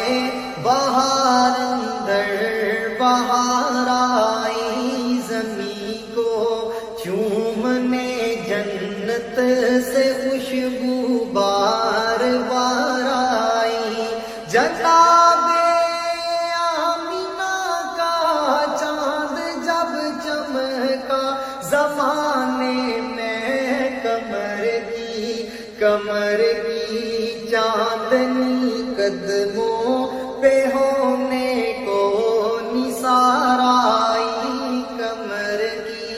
آئے بہار اندر بہار آئی، زمین کو چومنے جنت سے خوشبو بار بار آئی، جناب آمینہ کا چاند جب چمکا زمانے میں کمر کی چاندنی قدموں پہ ہونے کو نثار آئی، کمر کی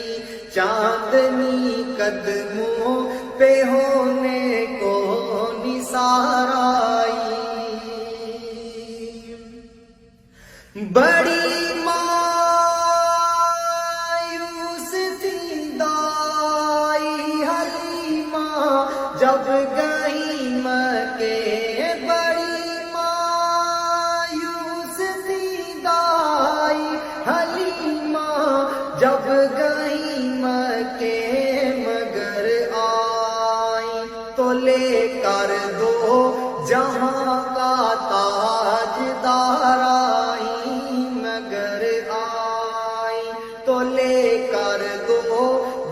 چاندنی قدموں پہ ہونے کو نثار آئی۔ بڑی مایوس تھی دائی حلیمہ جب گئی مکے، بڑی مایوس تھی دائی حلیمہ جب گئی مکے، مگر آئی تو لے کر دو جہاں کا تاجدار آئی، مگر آئی تو لے کر دو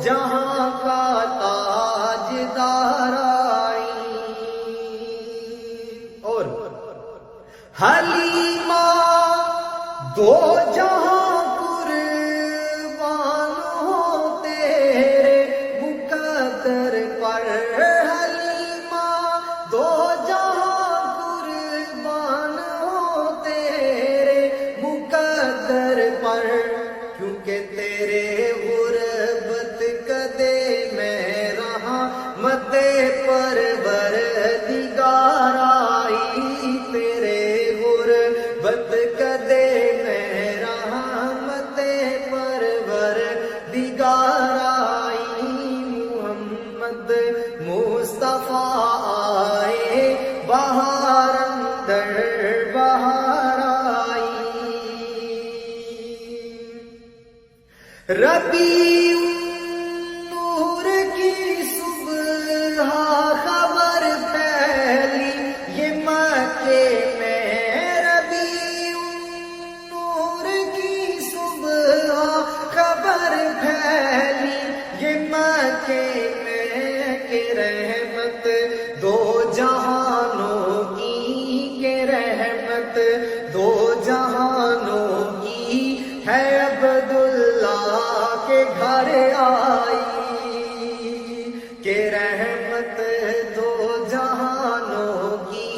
جہاں کا تاجدار آئی۔ اور حلیمہ دو جہاں قربان ہو تیرے مقدر پر، حلیمہ دو جہاں قربان ہو تیرے مقدر پر، کیونکہ تیرے غربت قدے میں رہا مت پروردگار آئی، تیرے غربت قدے میں رہا مت پروردگار آئی، محمد مصطفیٰ آئے بہار اندر بہار آئی۔ ربیع نور کی صبح خبر پھیلی یہ مکے میں، ربیع نور کی صبح خبر پھیلی یہ مکے میں، کہ رحمت دو جہانوں کی، کہ رحمت دو جہانوں کی ہے عبداللہ کے گھر آئی، کہ رحمت دو جہانوں کی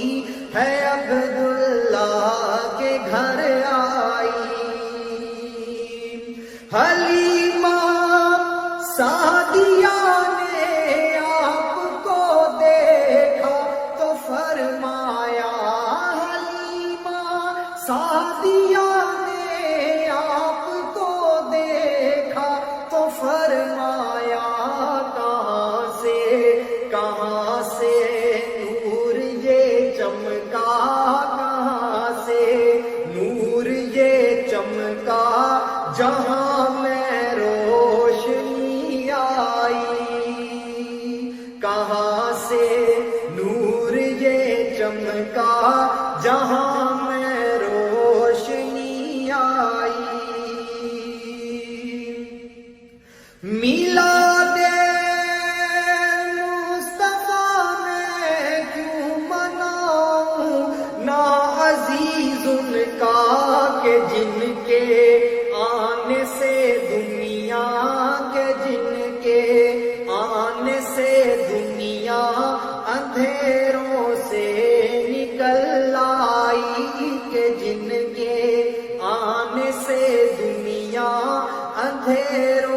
ہے عبداللہ کے گھر آئی۔ حلیمہ سعدیہ نے آپ کو دیکھا تو فرمایا، حلیمہ سعدیہ نے آپ کو دیکھا تو فرمایا، کہاں سے نور یہ چمکا، کہاں سے نور یہ چمکا جہاں میں روشنی آئی، کہاں سے نور یہ چمکا جہاں میں روشنی آئی۔ میلاد مصطفیٰ میں کیوں مناؤں نا عزیز ان کا، کہ جن کے آنے سے دنیا، کے جن کے آنے سے دنیا اندھیروں سے نکل آئی، کہ جن کے آنے سے دنیا اندھیروں